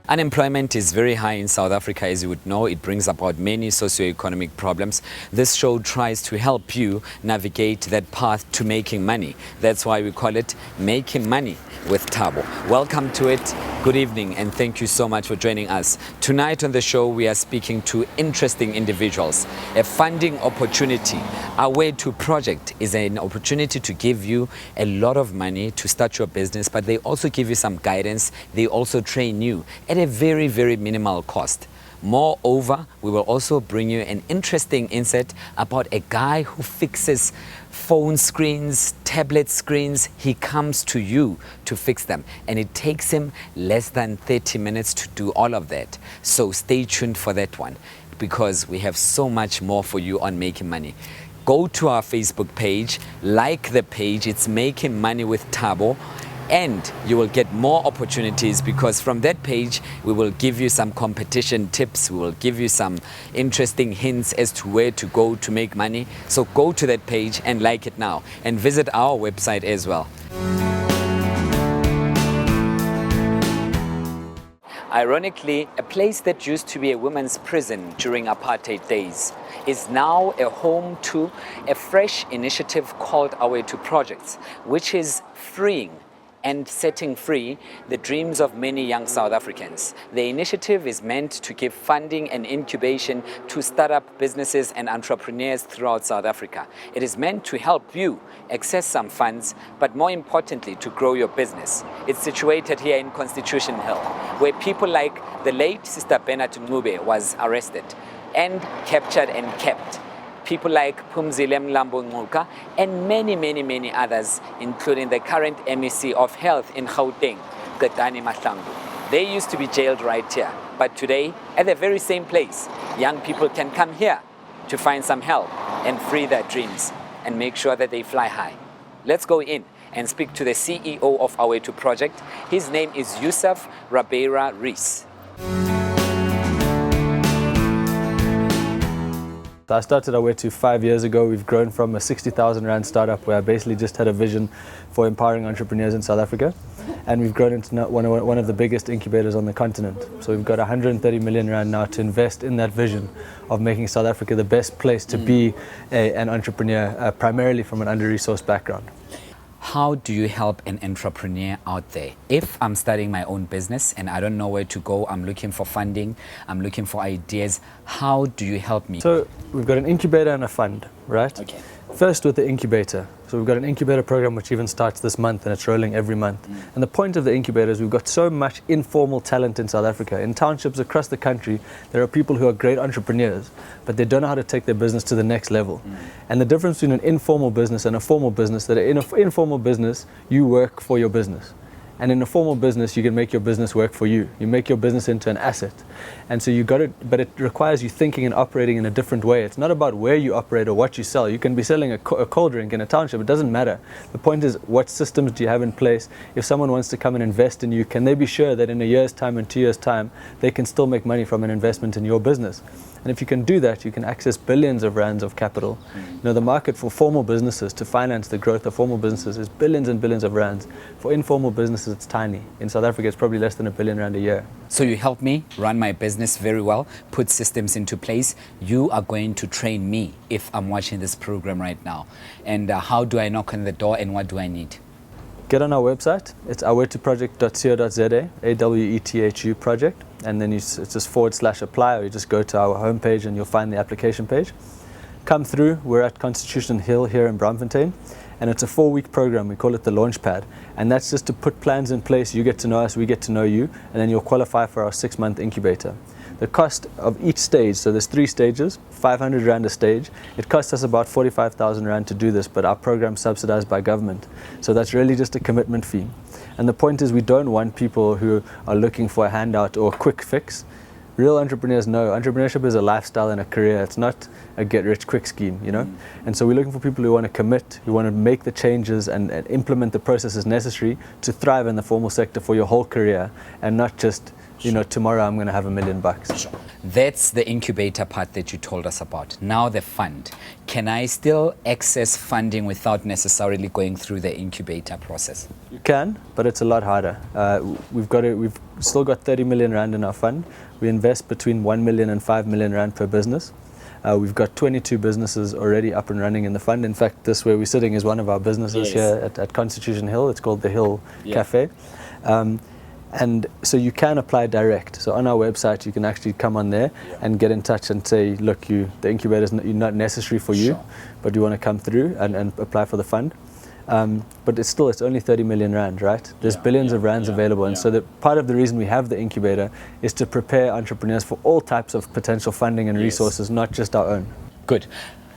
Unemployment is very high in South Africa, as you would know. It brings about many socio-economic problems. This show tries to help you navigate that path to making money. That's why we call it Making Money with Thabo. Welcome to it. Good evening, and thank you so much for joining us. Tonight on the show, we are speaking to interesting individuals. A funding opportunity. Our Mmwt project is an opportunity to give you a lot of money to start your business, but they also give you some guidance. They also train you at a very, very minimal cost. Moreover, we will also bring you an interesting insight about a guy who fixes phone screens, tablet screens. He comes to you to fix them, and it takes him less than 30 minutes to do all of that. So stay tuned for that one, because we have so much more for you on Making Money. Go to our Facebook page, like the page. It's Making Money with Thabo. And you will get more opportunities, because from that page we will give you some competition tips, we will give you some interesting hints as to where to go to make money. So go to that page and like it now, and visit our website as well. Ironically, a place that used to be a women's prison during apartheid days is now a home to a fresh initiative called Mmwt Projects, which is freeing and setting free the dreams of many young South Africans. The initiative is meant to give funding and incubation to startup businesses and entrepreneurs throughout South Africa. It is meant to help you access some funds, but more importantly, to grow your business. It's situated here in Constitution Hill, where people like the late Sister Mmwt was arrested and captured and kept. People like Phumzile Mlambo and many others, including the current MEC of Health in Gauteng, Qedani Mahlangu. They used to be jailed right here, but today, at the very same place, young people can come here to find some help and free their dreams and make sure that they fly high. Let's go in and speak to the CEO of Mmwt Project. His name is Yusuf Rabeira Rees. I started Mmwt 5 years ago. We've grown from a 60,000 Rand startup where I basically just had a vision for empowering entrepreneurs in South Africa. And we've grown into one of the biggest incubators on the continent. So we've got 130 million Rand now to invest in that vision of making South Africa the best place to be an entrepreneur, primarily from an under-resourced background. How do you help an entrepreneur out there? If I'm starting my own business and I don't know where to go, I'm looking for funding, I'm looking for ideas, how do you help me? So we've got an incubator and a fund, right? Okay. First with the incubator. So we've got an incubator program which even starts this month, and it's rolling every month. And the point of the incubator is we've got so much informal talent in South Africa. In townships across the country, there are people who are great entrepreneurs, but they don't know how to take their business to the next level. And the difference between an informal business and a formal business, that in an informal business, you work for your business. And in a formal business, you can make your business work for you. You make your business into an asset. And so but it requires you thinking and operating in a different way. It's not about where you operate or what you sell. You can be selling a cold drink in a township, it doesn't matter. The point is, what systems do you have in place? If someone wants to come and invest in you, can they be sure that in a year's time and 2 years' time, they can still make money from an investment in your business? And if you can do that, you can access billions of rands of capital. You know, the market for formal businesses to finance the growth of formal businesses is billions and billions of rands. For informal businesses, it's tiny. In South Africa, it's probably less than R1 billion a year. So you help me run my business very well, put systems into place. You are going to train me if I'm watching this program right now. And how do I knock on the door, and what do I need? Get on our website. It's mmwtproject.co.za, AWETHU project. And then it's just /apply, or you just go to our homepage and you'll find the application page. Come through. We're at Constitution Hill here in Braamfontein, and it's a 4-week program. We call it the Launchpad, and that's just to put plans in place. You get to know us, we get to know you, and then you'll qualify for our 6-month incubator. The cost of each stage, so there's 3 stages, 500 Rand a stage. It costs us about 45,000 Rand to do this, but our program's subsidized by government. So that's really just a commitment fee. And the point is, we don't want people who are looking for a handout or a quick fix. Real entrepreneurs know entrepreneurship is a lifestyle and a career. It's not a get-rich-quick scheme, you know? And so we're looking for people who want to commit, who want to make the changes and implement the processes necessary to thrive in the formal sector for your whole career, and not just tomorrow I'm going to have $1 million. Sure. That's the incubator part that you told us about. Now the fund. Can I still access funding without necessarily going through the incubator process? You can, but it's a lot harder. We've still got 30 million rand in our fund. We invest between 1 million and 5 million rand per business. We've got 22 businesses already up and running in the fund. In fact, this where we're sitting is one of our businesses here at Constitution Hill. It's called the Hill Cafe. And so you can apply direct. So on our website, you can actually come on there and get in touch and say, look, the incubator is not necessary for you, but you want to come through and apply for the fund. But it's only 30 million rand, right? There's billions of rands available. And so part of the reason we have the incubator is to prepare entrepreneurs for all types of potential funding and resources, not just our own. Good.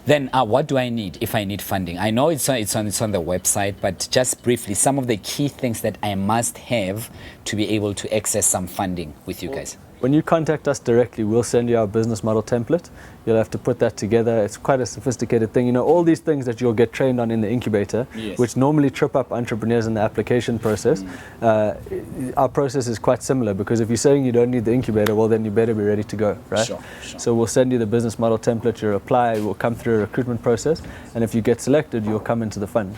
Then what do I need if I need funding? I know it's on the website, but just briefly, some of the key things that I must have to be able to access some funding with you guys. When you contact us directly, we'll send you our business model template. You'll have to put that together. It's quite a sophisticated thing. All these things that you'll get trained on in the incubator, which normally trip up entrepreneurs in the application process. Our process is quite similar, because if you're saying you don't need the incubator, well, then you better be ready to go, right? Sure. So we'll send you the business model template, you'll apply, we'll come through a recruitment process, and if you get selected, you'll come into the fund.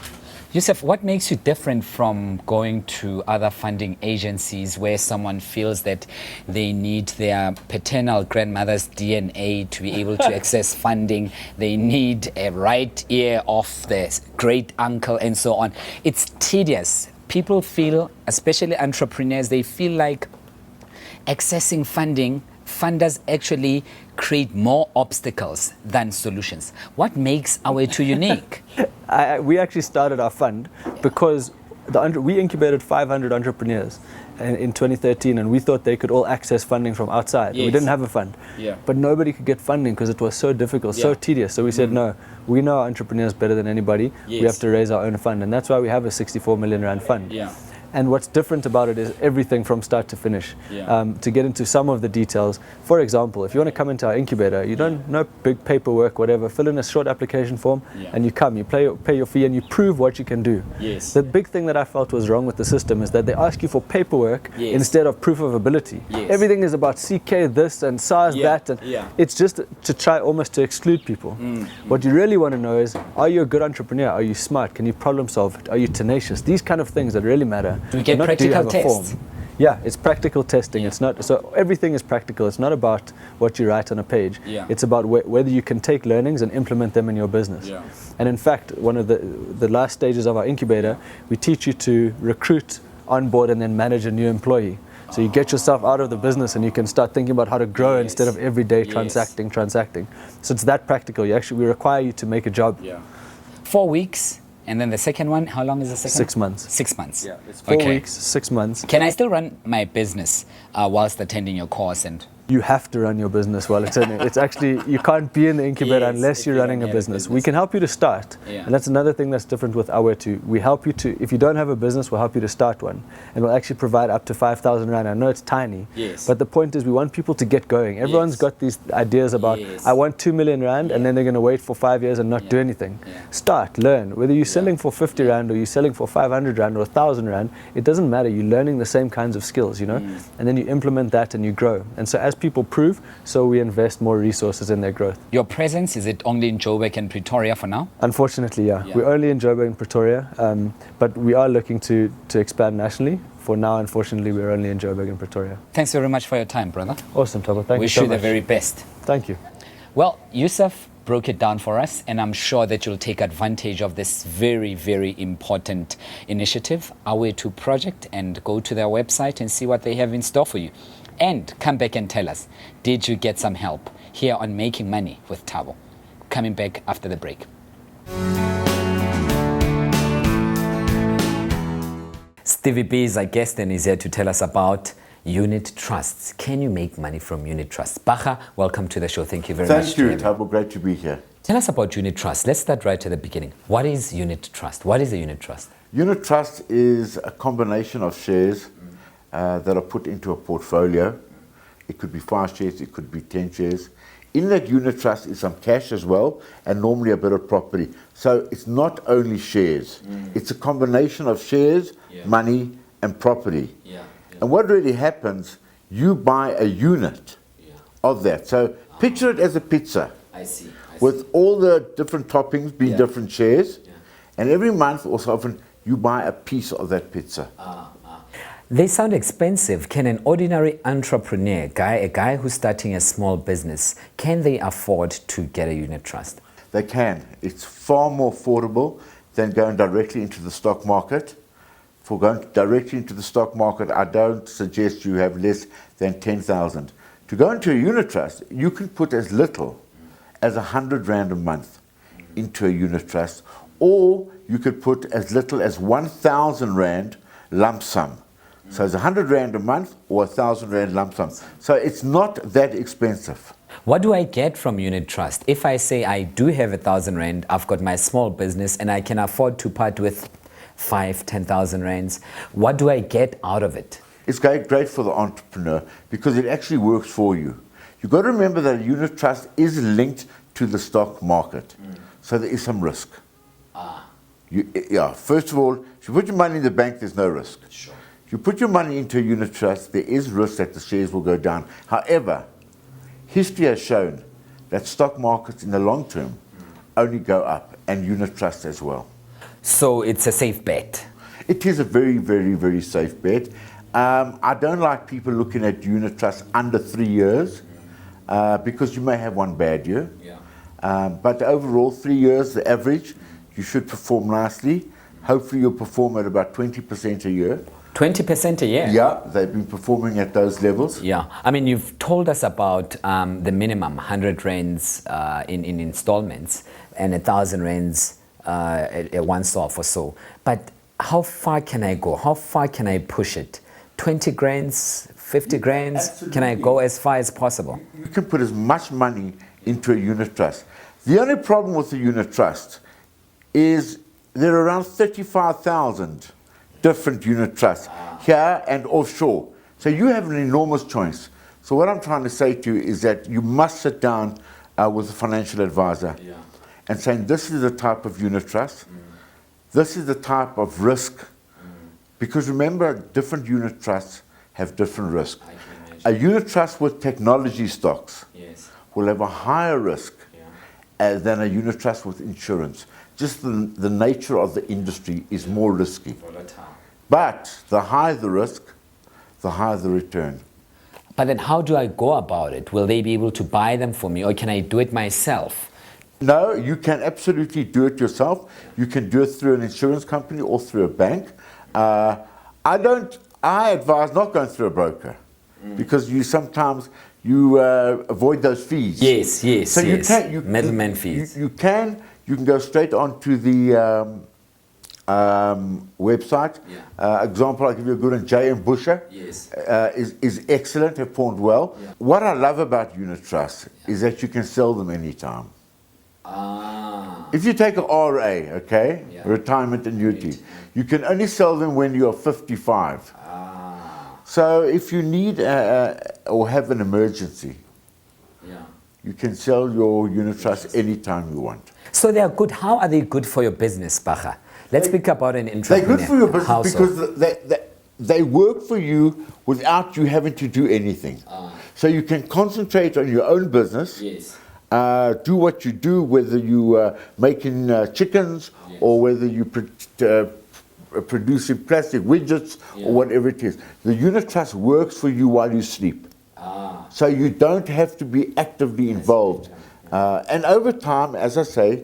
Yusuf, what makes you different from going to other funding agencies where someone feels that they need their paternal grandmother's DNA to be able to access funding? They need a right ear of the great uncle and so on. It's tedious. People feel, especially entrepreneurs, they feel like accessing funders actually create more obstacles than solutions. What makes our two unique? We actually started our fund because we incubated 500 entrepreneurs in 2013, and we thought they could all access funding from outside. We didn't have a fund, but nobody could get funding because it was so difficult, so tedious. So we said, no, we know our entrepreneurs better than anybody. We have to raise our own fund, and that's why we have a 64 million rand fund. And what's different about it is everything from start to finish. To get into some of the details, for example, if you want to come into our incubator, you don't no big paperwork, whatever, fill in a short application form and you come, you pay your fee and you prove what you can do. The big thing that I felt was wrong with the system is that they ask you for paperwork instead of proof of ability. Everything is about CK this and SARS that, and it's just to try almost to exclude people. What you really want to know is, are you a good entrepreneur? Are you smart? Can you problem solve? Are you tenacious? These kind of things that really matter. Do we get practical tests? Yeah, it's practical testing. It's not, so everything is practical. It's not about what you write on a page. It's about whether you can take learnings and implement them in your business. And in fact, one of the last stages of our incubator, we teach you to recruit, onboard, and then manage a new employee. So you get yourself out of the business and you can start thinking about how to grow instead of every day transacting. So it's that practical. We require you to make a job. 4 weeks. And then the second one, how long is the second? 6 months. 6 months. It's 4 weeks, 6 months. Can I still run my business whilst attending your course? And you have to run your business while attending. It's actually, you can't be in the incubator unless you're running a business. We can help you to start. And that's another thing that's different with our two. We help you to, if you don't have a business, we'll help you to start one. And we'll actually provide up to 5,000 rand. I know it's tiny, but the point is we want people to get going. Everyone's got these ideas about, I want 2 million rand, and then they're going to wait for 5 years and not do anything. Start, learn. Whether you're selling for 50 rand or you're selling for 500 rand or 1,000 rand, it doesn't matter. You're learning the same kinds of skills, and then you implement that and you grow. And so as people prove, so we invest more resources in their growth. Your presence, is it only in Joburg and Pretoria for now? Unfortunately, we're only in Joburg and Pretoria, but we are looking to expand nationally. For now, unfortunately, we're only in Joburg and Pretoria. Thanks very much for your time, brother. Awesome, Thabo. Thank you Wish so you much. the very best. Thank you. Well, Yusuf broke it down for us, and I'm sure that you'll take advantage of this very, very important initiative, Our Two Project, and go to their website and see what they have in store for you. And come back and tell us, did you get some help here on Making Money with Thabo? Coming back after the break. Stevie B is our guest and is here to tell us about unit trusts. Can you make money from unit trusts? Bacha, welcome to the show. Thank you very much. Thank you, Thabo. Great to be here. Tell us about unit trust. Let's start right at the beginning. What is unit trust? What is a unit trust? Unit trust is a combination of shares that are put into a portfolio. It could be 5 shares, it could be 10 shares. In that unit trust is some cash as well, and normally a bit of property. So it's not only shares, it's a combination of shares, money, and property. And what really happens You buy a unit of that. So picture it as a pizza. I see. With all the different toppings being Yeah. different shares. Yeah. And every month or so often you buy a piece of that pizza. They sound expensive. Can an ordinary entrepreneur, a guy who's starting a small business, can they afford to get a unit trust? They can. It's far more affordable than going directly into the stock market. For going directly into the stock market, I don't suggest you have less than 10,000. To go into a unit trust, you can put as little as 100 Rand a month into a unit trust, or you could put as little as 1,000 Rand lump sum. So it's 100 Rand a month or 1,000 Rand lump sum. So it's not that expensive. What do I get from unit trust? If I say I do have 1,000 Rand, I've got my small business and I can afford to part with 10,000 Rands, what do I get out of it? It's great for the entrepreneur because it actually works for you. You've got to remember that a unit trust is linked to the stock market. So there is some risk. First of all, if you put your money in the bank, there's no risk. Sure. If you put your money into a unit trust, there is risk that the shares will go down. However, history has shown that stock markets in the long term only go up, and unit trusts as well. So it's a safe bet. It is a very, very, very safe bet. I don't like people looking at unit trusts under 3 years because you may have one bad year. But overall, 3 years, the average, you should perform nicely. Hopefully you'll perform at about 20% a year. 20% a year? Yeah, they've been performing at those levels. Yeah, I mean, you've told us about the minimum 100 Rands in installments and 1,000 Rands at one off or so. But how far can I go? How far can I push it? 20 grands, 50 grands? Absolutely. Can I go as far as possible? You can put as much money into a unit trust. The only problem with the unit trust is there are around 35,000 different unit trusts here and offshore. So you have an enormous choice. So what I'm trying to say to you is that you must sit down with a financial advisor and saying, this is the type of unit trust, this is the type of risk. Because remember, different unit trusts have different risk. A unit trust with technology stocks will have a higher risk than a unit trust with insurance. Just the nature of the industry is more risky. But the higher the risk, the higher the return. But then how do I go about it? Will they be able to buy them for me, or can I do it myself? No, you can absolutely do it yourself. You can do it through an insurance company or through a bank. I advise not going through a broker because you sometimes avoid those fees. Yes, So yes. you can, Middleman fees. You can go straight onto the website. Example, I'll give you a good one. J.M. Busher is excellent, have performed well. What I love about unit trusts is that you can sell them anytime. If you take a RA, retirement annuity, you can only sell them when you're 55. So if you need or have an emergency, you can sell your unit trust anytime you want. So they are good. How are they good for your business, Bacha? Let's speak about an entrepreneur. They're good for your business Household. because they work for you without you having to do anything. So you can concentrate on your own business. Do what you do, whether you making chickens or whether you producing plastic widgets or whatever it is. The unit trust works for you while you sleep. So you don't have to be actively involved. And over time, as I say,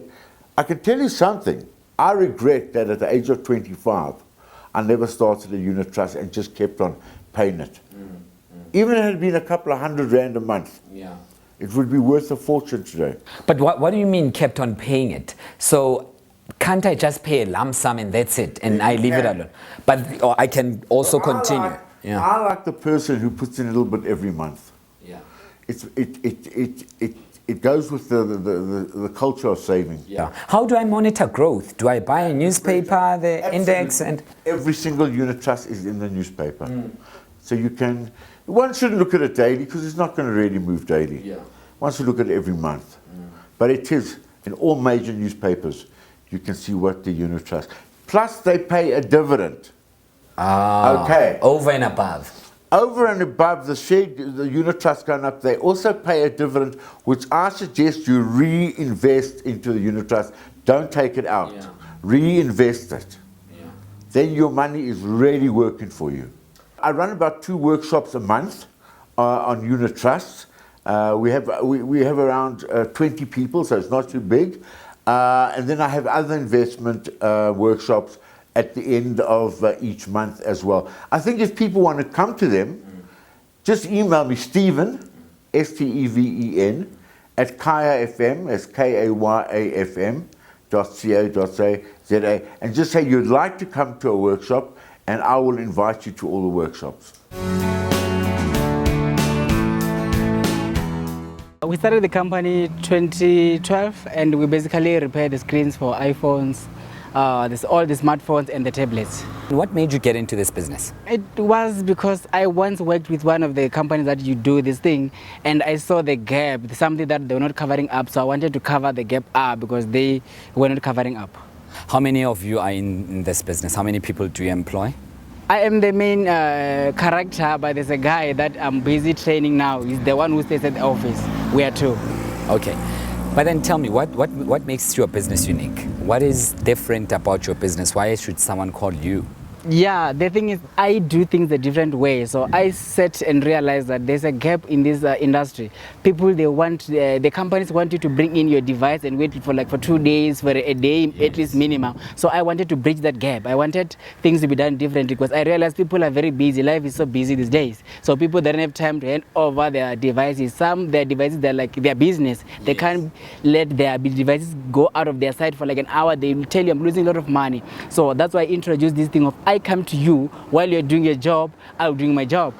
I can tell you something. I regret that at the age of 25, I never started a unit trust and just kept on paying it. Even if it had been a couple of 100 Rand a month. It would be worth a fortune today. But what do you mean kept on paying it? So can't I just pay a lump sum and that's it and I leave it alone? But or I can also continue. I like the person who puts in a little bit every month. It goes with the culture of saving. How do I monitor growth? Do I buy a newspaper, the Absolutely. index, and every single unit trust is in the newspaper. So you can. One shouldn't look at it daily because it's not going to really move daily. One should look at it every month. But it is in all major newspapers. You can see what the unit trust. Plus, they pay a dividend. over and above. Over and above the unit trust going up, they also pay a dividend, which I suggest you reinvest into the unit trust. Don't take it out. Yeah. Reinvest it. Yeah. Then your money is really working for you. I run about 2 workshops a month on unit trusts. We have around 20 people, so it's not too big. And then I have other investment workshops at the end of each month as well. I think if people want to come to them, just email me, Stephen, Steven, at KayafM, that's KAYAFM.co.za, and just say you'd like to come to a workshop, and I will invite you to all the workshops. We started the company 2012, and we basically repair the screens for iPhones, all the smartphones and the tablets. What made you get into this business? It was because I once worked with one of the companies that you do this thing, and I saw the gap, something that they were not covering up, so I wanted to cover the gap up because they were not covering up. How many of you are in this business? How many people do you employ? I am the main character, but there's a guy that I'm busy training now. He's the one who stays at the office. We are 2. Okay. But then tell me, what makes your business unique? What is different about your business? Why should someone call you? Yeah, the thing is, I do things a different way. So I set and realized that there's a gap in this industry. People, the companies want you to bring in your device and wait for 2 days, for a day, yes, at least minimum. So I wanted to bridge that gap. I wanted things to be done differently because I realized people are very busy. Life is so busy these days. So people don't have time to hand over their devices. Their devices, they're like their business. They Yes. can't let their devices go out of their sight for an hour. They will tell you, I'm losing a lot of money. So that's why I introduced this thing of, I come to you while you're doing your job, I'll doing my job.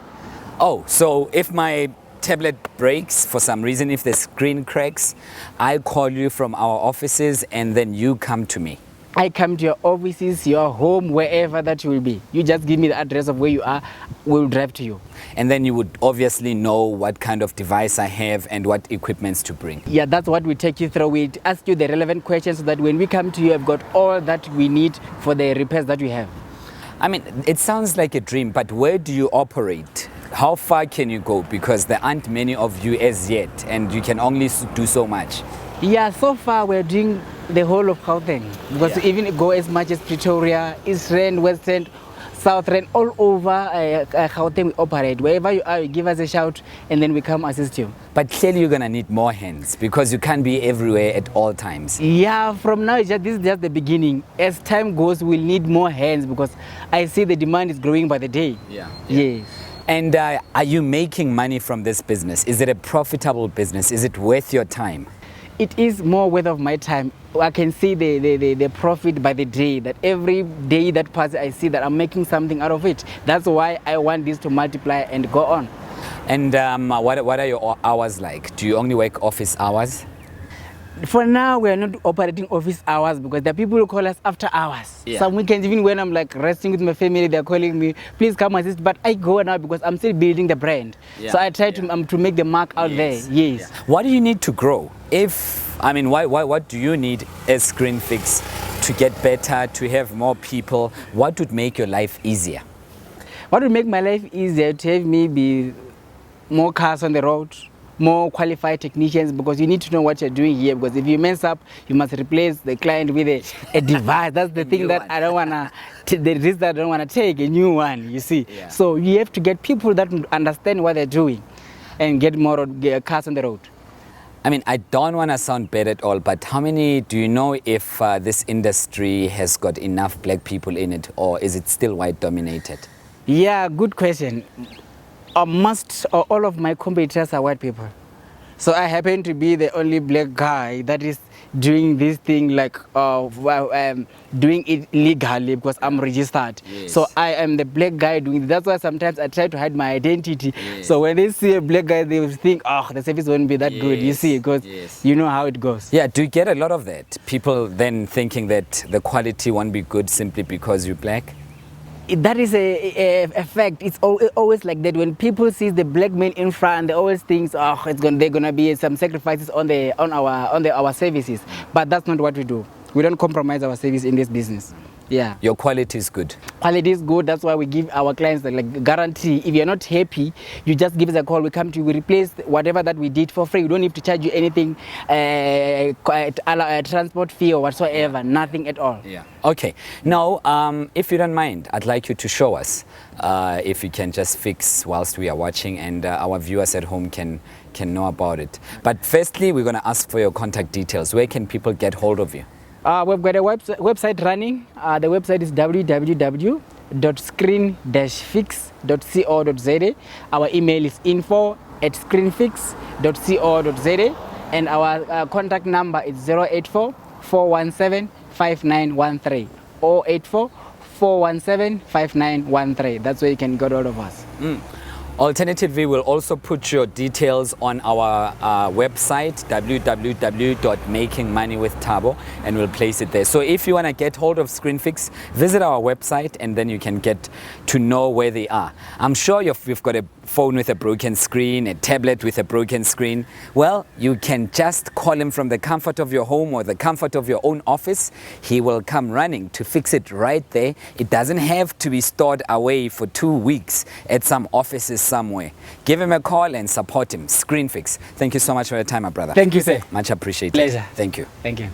Oh, so if my tablet breaks for some reason, if the screen cracks, I call you from our offices and then you come to me. I come to your offices, your home, wherever that you will be. You just give me the address of where you are, we'll drive to you. And then you would obviously know what kind of device I have and what equipments to bring. Yeah, that's what we take you through. We ask you the relevant questions so that when we come to you, I've got all that we need for the repairs that we have. I mean, it sounds like a dream, but where do you operate? How far can you go? Because there aren't many of you as yet, and you can only do so much. Yeah, so far we're doing the whole of Gauteng. Because we even go as much as Pretoria, East Rand, West Rand, South Rand, all over Gauteng we operate. Wherever you are, you give us a shout, and then we come assist you. But clearly you're gonna need more hands because you can't be everywhere at all times. Yeah, from now, this is just the beginning. As time goes, we'll need more hands because I see the demand is growing by the day. Yeah. Yes. And are you making money from this business? Is it a profitable business? Is it worth your time? It is more worth of my time. I can see the profit by the day, that every day that passes, I see that I'm making something out of it. That's why I want this to multiply and go on. And what are your hours like? Do you only work office hours? For now, we are not operating office hours because there are people who call us after hours. Yeah. Some weekends, even when I'm resting with my family, they're calling me, please come assist. But I go now because I'm still building the brand. Yeah. So I try to make the mark out there. Yes. Yeah. What do you need to grow? What do you need as Screen Fix to get better, to have more people? What would make your life easier? What would make my life easier to have me be more cars on the road, more qualified technicians, because you need to know what you're doing here. Because if you mess up, you must replace the client with a device. That's the thing that I don't wanna. The risk that I don't wanna take, a new one. You see. Yeah. So you have to get people that understand what they're doing, and get more cars on the road. I mean, I don't want to sound bad at all, but how many do you know if this industry has got enough black people in it, or is it still white dominated? Yeah, good question. All of my competitors are white people. So I happen to be the only black guy that is doing this thing doing it legally because I'm registered. Yes. So I am the black guy doing it. That's why sometimes I try to hide my identity. Yes. So when they see a black guy, they will think, oh, the service won't be that good. You see, because you know how it goes. Yeah, do you get a lot of that? People then thinking that the quality won't be good simply because you're black? That is a fact. It's always like that. When people see the black man in front, they always think, oh, they're gonna be some sacrifices on our services. But that's not what we do. We don't compromise our service in this business. Yeah. Your quality is good. Quality is good. That's why we give our clients like guarantee. If you're not happy, you just give us a call. We come to you. We replace whatever that we did for free. We don't need to charge you anything, transport fee or whatsoever. Nothing at all. Yeah. Okay. Now, if you don't mind, I'd like you to show us if you can just fix whilst we are watching, and our viewers at home can know about it. But firstly, we're going to ask for your contact details. Where can people get hold of you? We've got a website running. The website is www.screen-fix.co.za. Our email is info@screenfix.co.za, and our contact number is 084-417-5913. 084-417-5913. That's where you can get hold of us. Alternatively, we'll also put your details on our website, www.makingmoneywithtabo, and we'll place it there. So if you want to get hold of ScreenFix, visit our website, and then you can get to know where they are. I'm sure you've got a phone with a broken screen, a tablet with a broken screen. Well, you can just call him from the comfort of your home or the comfort of your own office. He will come running to fix it right there. It doesn't have to be stored away for 2 weeks at some offices somewhere. Give him a call and support him. ScreenFix. Thank you so much for your time, my brother. Thank you, sir. Much appreciated. Pleasure. Thank you. Thank you.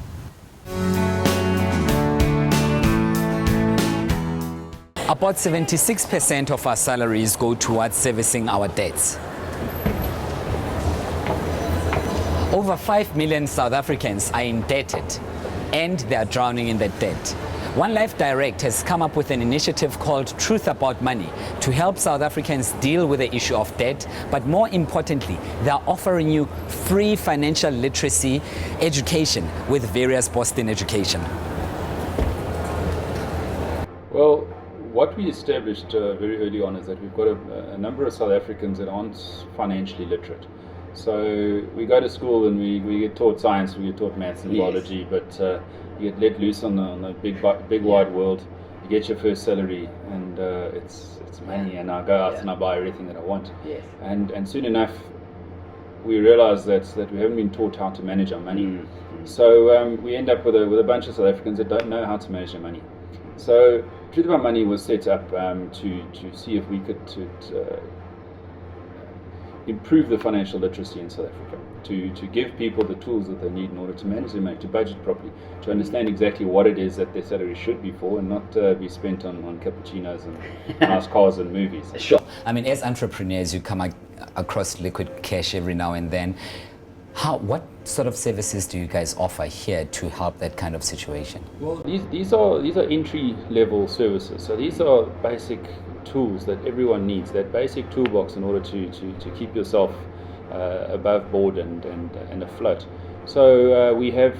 About 76% of our salaries go towards servicing our debts. Over 5 million South Africans are indebted, and they are drowning in that debt. One Life Direct has come up with an initiative called Truth About Money to help South Africans deal with the issue of debt, but more importantly, they are offering you free financial literacy education with various Boston education. Well, what we established very early on is that we've got a number of South Africans that aren't financially literate. So we go to school and we get taught science, we get taught maths and biology, but you get let loose on the big wide world. You get your first salary, and it's money, and I go out and I buy everything that I want. Yes. And soon enough, we realize that we haven't been taught how to manage our money. So we end up with a bunch of South Africans that don't know how to manage their money. So Truth About Money was set up to see if we could improve the financial literacy in South Africa, to give people the tools that they need in order to manage their money, to budget properly, to understand exactly what it is that their salary should be for, and not be spent on cappuccinos and nice cars and movies. Sure. I mean, as entrepreneurs, you come across liquid cash every now and then. What sort of services do you guys offer here to help that kind of situation? Well, these are entry level services. So these are basic tools that everyone needs, that basic toolbox in order to keep yourself above board and afloat. So we have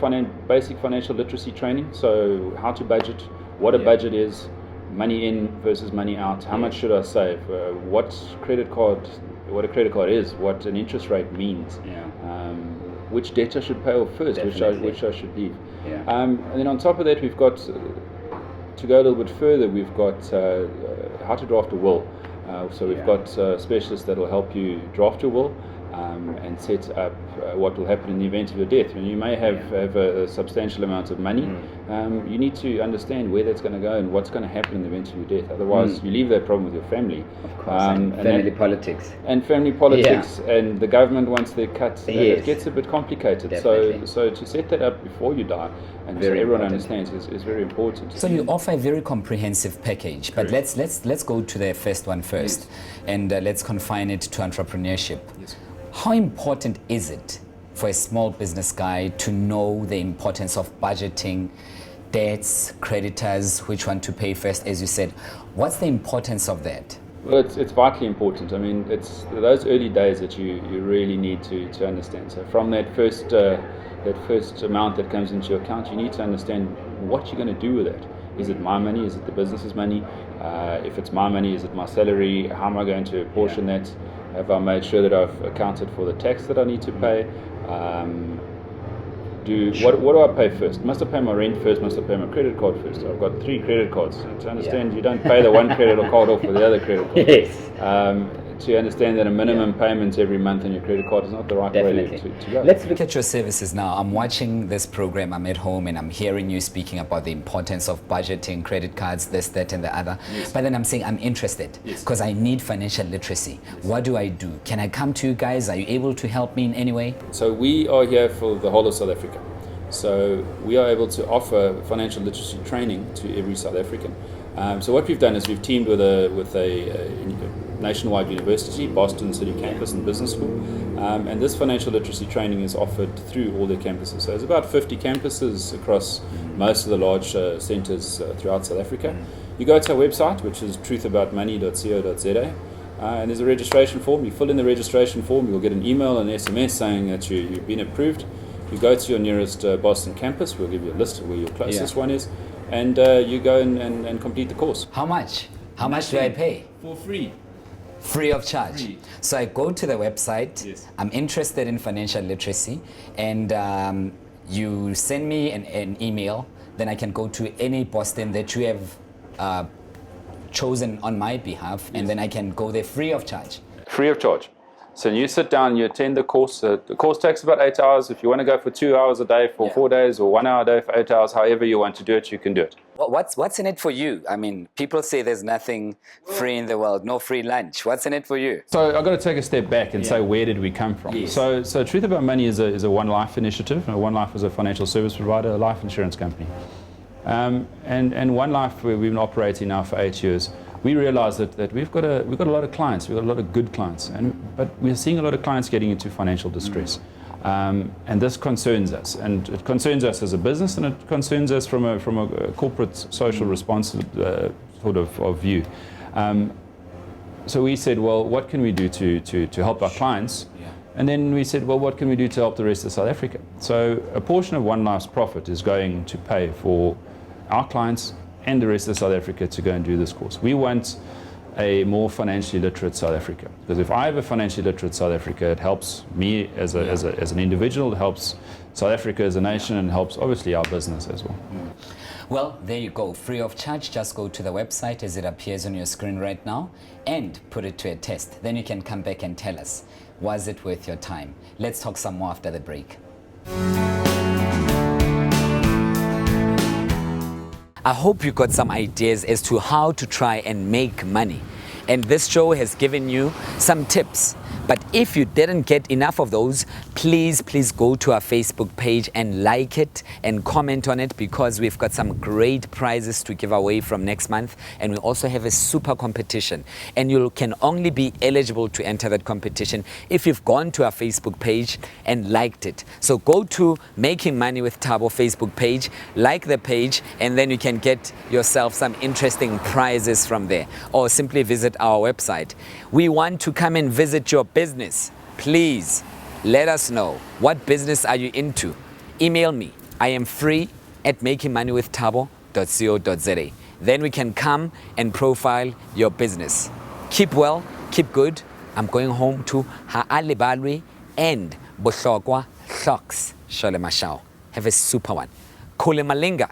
basic financial literacy training. So how to budget, what a budget is, money in versus money out, how much should I save, what a credit card is, what an interest rate means, which debt I should pay off first, which I should leave. And then on top of that, we've got, to go a little bit further, we've got how to draft a will. So we've got specialists that will help you draft your will and set up what will happen in the event of your death. When you may have a substantial amount of money, you need to understand where that's going to go and what's going to happen in the event of your death. Otherwise, you leave that problem with your family. Of course, and family politics. And family politics, and the government wants their cut. It gets a bit complicated. Definitely. So to set that up before you die, and so everyone understands, is very important. So you offer a very comprehensive package, but let's go to the first one first, and let's confine it to entrepreneurship. Yes. How important is it for a small business guy to know the importance of budgeting, debts, creditors, which one to pay first, as you said? What's the importance of that? Well, it's vitally important. I mean, it's those early days that you really need to understand. So from that first amount that comes into your account, you need to understand what you're going to do with it. Is it my money? Is it the business's money? If it's my money, is it my salary? How am I going to apportion that? Have I made sure that I've accounted for the tax that I need to pay? What do I pay first? Must I pay my rent first? Must I pay my credit card first? I've got 3 credit cards. To understand, you don't pay the one credit card off with the other credit card. Yes. to understand that a minimum payment every month on your credit card is not the right way to go. Let's look at your services now. I'm watching this program, I'm at home, and I'm hearing you speaking about the importance of budgeting, credit cards, this, that, and the other. Yes. But then I'm saying I'm interested because I need financial literacy. What do I do? Can I come to you guys? Are you able to help me in any way? So we are here for the whole of South Africa. So we are able to offer financial literacy training to every South African. So what we've done is we've teamed with a nationwide university, Boston City Campus and Business School, and this financial literacy training is offered through all their campuses. So there's about 50 campuses across most of the large centres throughout South Africa. You go to our website, which is truthaboutmoney.co.za, and there's a registration form. You fill in the registration form, you'll get an email and SMS saying that you've been approved. You go to your nearest Boston campus, we'll give you a list of where your closest one is, and you go and complete the course. How much? How much do I pay? For free. Free of charge. Free. So I go to the website, Yes. I'm interested in financial literacy, and you send me an email, then I can go to any Boston that you have chosen on my behalf, and then I can go there free of charge. Free of charge. So you sit down, you attend the course. The course takes about 8 hours. If you want to go for 2 hours a day for 4 days, or 1 hour a day for 8 hours, however you want to do it, you can do it. What's in it for you? I mean, people say there's nothing free in the world, no free lunch. What's in it for you? So I've got to take a step back and say, where did we come from? Yes. So Truth About Money is a One Life initiative. One Life is a financial service provider, a life insurance company. And One Life, we've been operating now for 8 years. We realized that we've got a lot of clients, we've got a lot of good clients, but we're seeing a lot of clients getting into financial distress. And this concerns us, and it concerns us as a business, and it concerns us from a corporate social response sort of view. So we said, well, what can we do to help our clients? And then we said, well, what can we do to help the rest of South Africa? So a portion of One Life's profit is going to pay for our clients and the rest of South Africa to go and do this course. We want a more financially literate South Africa, because if I have a financially literate South Africa, it helps me as an individual, it helps South Africa as a nation, and helps obviously our business as well. Well, there you go, free of charge. Just go to the website as it appears on your screen right now and put it to a test. Then you can come back and tell us, was it worth your time? Let's talk some more after the break. I hope you got some ideas as to how to try and make money. And this show has given you some tips. But if you didn't get enough of those, please go to our Facebook page and like it and comment on it, because we've got some great prizes to give away from next month. And we also have a super competition. And you can only be eligible to enter that competition if you've gone to our Facebook page and liked it. So go to Making Money with Thabo Facebook page, like the page, and then you can get yourself some interesting prizes from there. Or simply visit our website. We want to come and visit your business. Please let us know, what business are you into? Email me. I am free at makingmoneywiththabo.co.za. Then we can come and profile your business. Keep well, keep good. I'm going home to Ha'ale Balwe and Bohlokwa Hloks Shole Mashao. Have a super one. Kule Malinga.